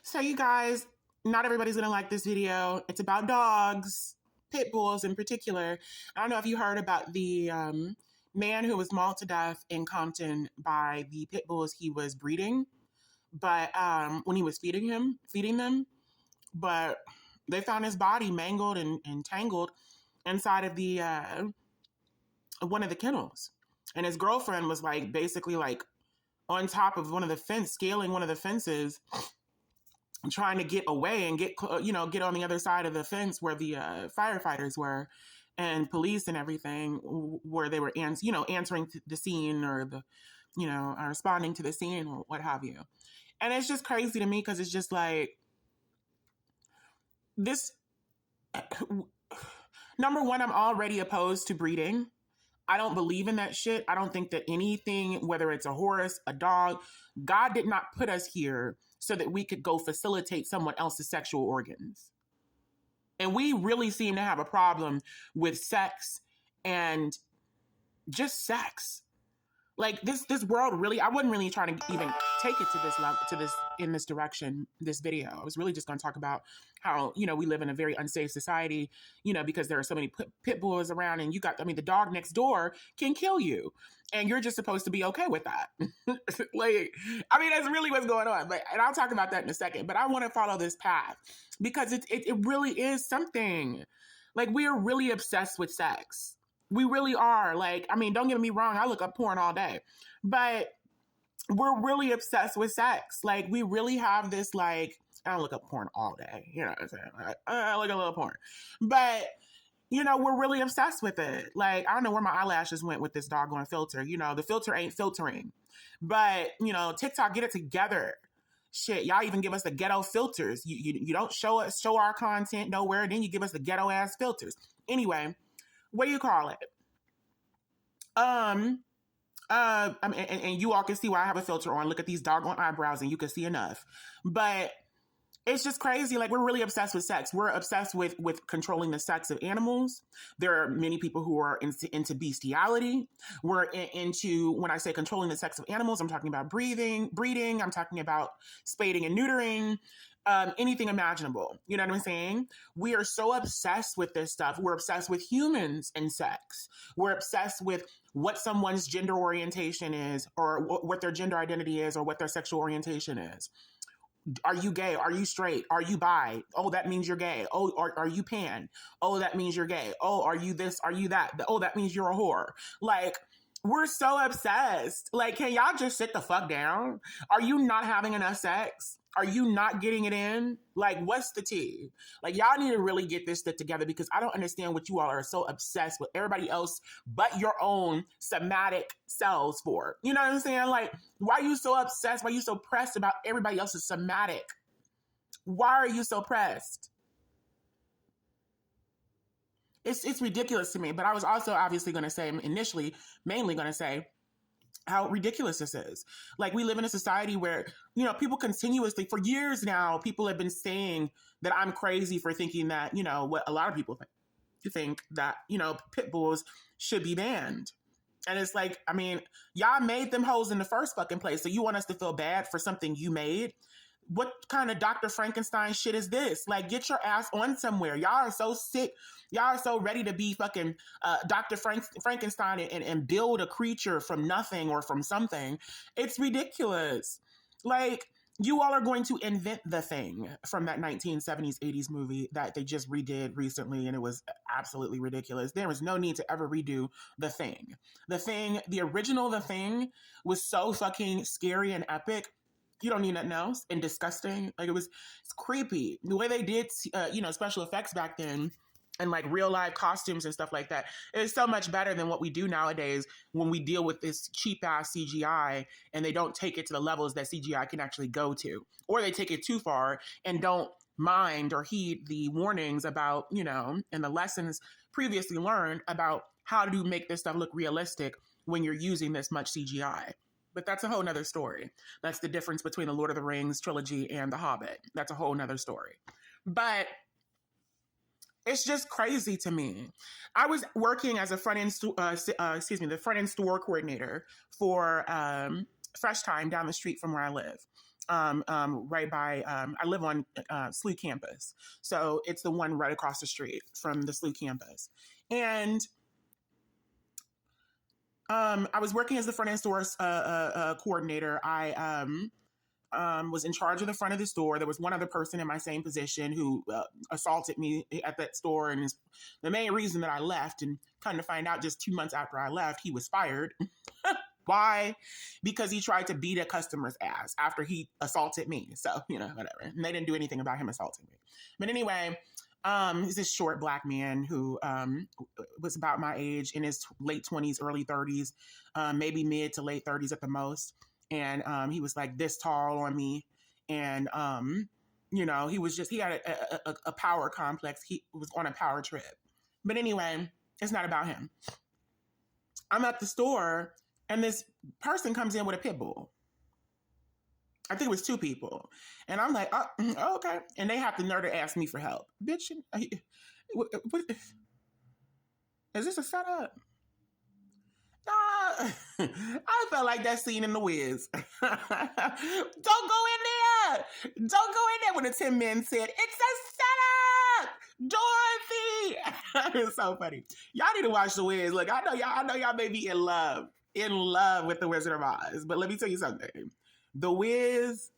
So you guys, not everybody's gonna like this video. It's about dogs, pit bulls in particular. I don't know if you heard about the man who was mauled to death in Compton by the pit bulls he was breeding, but when he was feeding them, but they found his body mangled and tangled inside of the one of the kennels, and his girlfriend was like basically like on top of one of the fence, scaling one of the fences, trying to get away and get on the other side of the fence where the firefighters were and police and everything, where they were answering the scene or responding to the scene or what have you. And it's just crazy to me because it's just like this. Number one, I'm already opposed to breeding. I don't believe in that shit. I don't think that anything, whether it's a horse, a dog, God did not put us here so that we could go facilitate someone else's sexual organs. And we really seem to have a problem with sex and just sex. Like this world really, I wasn't really trying to even take it to this level, in this direction, this video. I was really just going to talk about how, we live in a very unsafe society, because there are so many pit bulls around, and the dog next door can kill you, and you're just supposed to be okay with that. That's really what's going on. And I'll talk about that in a second, but I want to follow this path because it really is something. Like, we are really obsessed with sex. We really are. Don't get me wrong. I look up porn all day, but we're really obsessed with sex. Like, we really have this, I don't look up porn all day. You know what I'm saying? I look at a little porn, but we're really obsessed with it. Like, I don't know where my eyelashes went with this doggone filter. The filter ain't filtering, but TikTok, get it together. Shit, y'all even give us the ghetto filters. You don't show our content nowhere. Then you give us the ghetto ass filters. Anyway, what do you call it? And you all can see why I have a filter on. Look at these doggone eyebrows and you can see enough. But it's just crazy. Like, we're really obsessed with sex. We're obsessed with controlling the sex of animals. There are many people who are into bestiality. We're into, when I say controlling the sex of animals, I'm talking about breeding. I'm talking about spading and neutering. Anything imaginable. You know what I'm saying? We are so obsessed with this stuff. We're obsessed with humans and sex. We're obsessed with what someone's gender orientation is, or what their gender identity is, or what their sexual orientation is. Are you gay? Are you straight? Are you bi? Oh, that means you're gay. Oh, are you pan? Oh, that means you're gay. Oh, are you this? Are you that? Oh, that means you're a whore. Like, we're so obsessed. Like, can y'all just sit the fuck down? Are you not having enough sex? Are you not getting it in? Like, what's the tea? Like, y'all need to really get this shit together, because I don't understand what you all are so obsessed with everybody else but your own somatic selves for. You know what I'm saying? Like, why are you so obsessed? Why are you so pressed about everybody else's somatic? Why are you so pressed? It's ridiculous to me. But I was also obviously going to say, mainly going to say, how ridiculous this is. Like, we live in a society where, people continuously, for years now, people have been saying that I'm crazy for thinking that, what a lot of people think that, pit bulls should be banned. And it's like, y'all made them hoes in the first fucking place. So you want us to feel bad for something you made? What kind of Dr. Frankenstein shit is this? Like, get your ass on somewhere. Y'all are so sick. Y'all are so ready to be fucking Dr. Frankenstein and build a creature from nothing or from something. It's ridiculous. Like, you all are going to invent the thing from that 1970s, 80s movie that they just redid recently, and it was absolutely ridiculous. There was no need to ever redo The Thing. The original The Thing was so fucking scary and epic. You don't need nothing else. And disgusting. Like, it's creepy. The way they did, special effects back then, and like real life costumes and stuff like that, is so much better than what we do nowadays when we deal with this cheap ass CGI, and they don't take it to the levels that CGI can actually go to, or they take it too far and don't mind or heed the warnings about, and the lessons previously learned about how to make this stuff look realistic when you're using this much CGI. But that's a whole nother story. That's the difference between the Lord of the Rings trilogy and The Hobbit. That's a whole nother story. But it's just crazy to me. I was working as a the front-end store coordinator for Fresh Time down the street from where I live. right by, I live on SLU campus. So it's the one right across the street from the SLU campus. And I was working as the front end store coordinator. I was in charge of the front of the store. There was one other person in my same position who assaulted me at that store. And the main reason that I left, and kind of find out just 2 months after I left, he was fired. Why? Because he tried to beat a customer's ass after he assaulted me. So, whatever. And they didn't do anything about him assaulting me. But anyway, he's this short black man who was about my age, in his late 20s, early 30s, maybe mid to late 30s at the most. And he was like this tall on me. And, he had a power complex. He was on a power trip. But anyway, it's not about him. I'm at the store and this person comes in with a pit bull. I think it was 2 people. And I'm like, oh, okay. And they have the nerve to ask me for help. Bitch, is this a setup? I felt like that scene in The Wiz. Don't go in there. Don't go in there when the 10 men said, it's a setup. Dorothy. It's so funny. Y'all need to watch The Wiz. Look, I know y'all may be in love with The Wizard of Oz. But let me tell you something. The Wiz,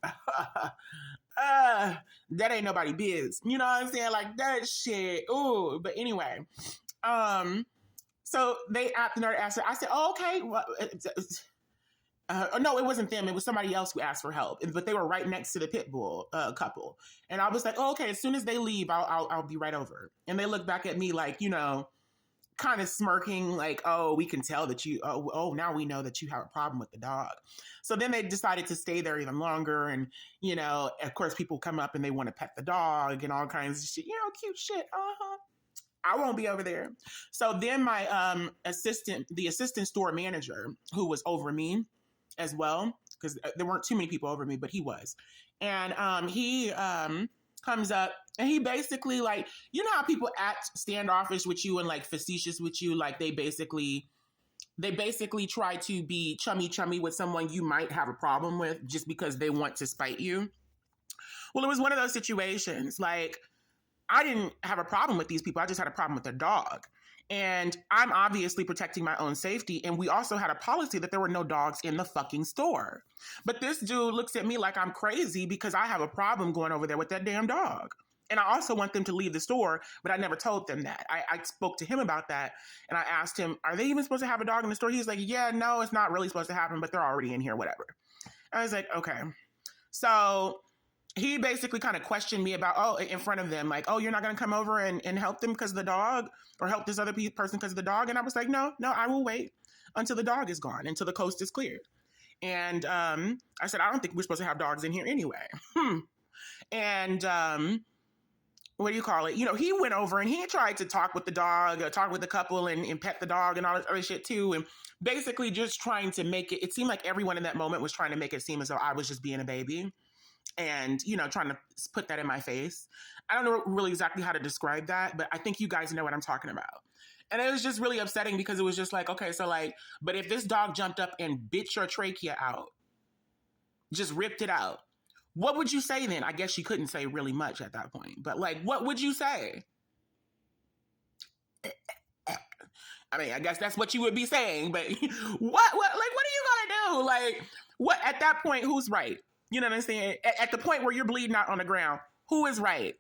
that ain't nobody biz. You know what I'm saying? Like that shit. Ooh. But anyway, so they asked her. I said, oh, okay. Well, no, it wasn't them. It was somebody else who asked for help. But they were right next to the Pitbull couple. And I was like, oh, okay, as soon as they leave, I'll be right over. And they looked back at me like, kind of smirking, like, oh, we can tell that you, now we know that you have a problem with the dog. So then they decided to stay there even longer. And, of course, people come up and they want to pet the dog and all kinds of shit, cute shit. I won't be over there. So then my the assistant store manager, who was over me as well, because there weren't too many people over me, but he was. And he comes up and he basically, like, how people act standoffish with you and like facetious with you, like they basically try to be chummy with someone you might have a problem with just because they want to spite you. Well, it was one of those situations. Like, I didn't have a problem with these people. I just had a problem with their dog. And I'm obviously protecting my own safety. And we also had a policy that there were no dogs in the fucking store. But this dude looks at me like I'm crazy because I have a problem going over there with that damn dog. And I also want them to leave the store, but I never told them that. I spoke to him about that. And I asked him, are they even supposed to have a dog in the store? He's like, yeah, no, it's not really supposed to happen, but they're already in here, whatever. I was like, okay. So he basically kind of questioned me about, in front of them, like, oh, you're not going to come over and help them because of the dog, or help this other person because of the dog? And I was like, no, I will wait until the dog is gone, until the coast is cleared. And I said, I don't think we're supposed to have dogs in here anyway. And what do you call it? He went over and he tried to talk with the dog, talk with the couple and pet the dog and all this other shit too. And basically just trying to make it seemed like everyone in that moment was trying to make it seem as though I was just being a baby. And, trying to put that in my face. I don't know really exactly how to describe that, but I think you guys know what I'm talking about. And it was just really upsetting because it was just like, okay, so like, but if this dog jumped up and bit your trachea out, just ripped it out, what would you say then? I guess you couldn't say really much at that point, but like, what would you say? I mean, I guess that's what you would be saying, but what are you gonna do? Like, what, at that point, who's right? You know what I'm saying? At the point where you're bleeding out on the ground, who is right?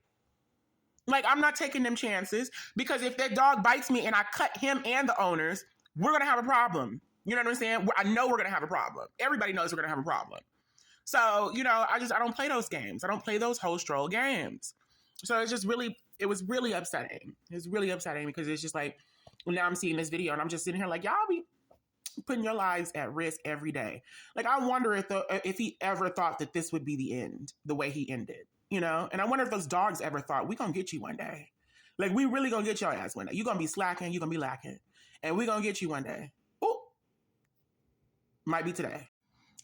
Like, I'm not taking them chances, because if that dog bites me and I cut him and the owners, we're going to have a problem. You know what I'm saying? I know we're going to have a problem. Everybody knows we're going to have a problem. So, I don't play those games. I don't play those whole stroll games. So it was really upsetting. It's really upsetting because it's just like, now I'm seeing this video and I'm just sitting here like, y'all be putting your lives at risk every day. Like, I wonder if he ever thought that this would be the end, the way he ended, And I wonder if those dogs ever thought, we gonna get you one day. Like, we really gonna get your ass one day. You're gonna be slacking, you're gonna be lacking. And we gonna get you one day. Oh, might be today.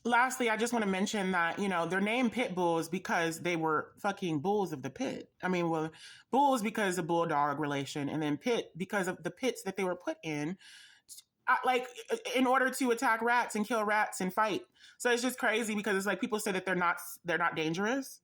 Lastly, I just want to mention that, they're named Pitbulls because they were fucking bulls of the pit. I mean, well, bulls because of bulldog relation, and then pit because of the pits that they were put in like in order to attack rats and kill rats and fight. So it's just crazy because it's like people say that they're not dangerous.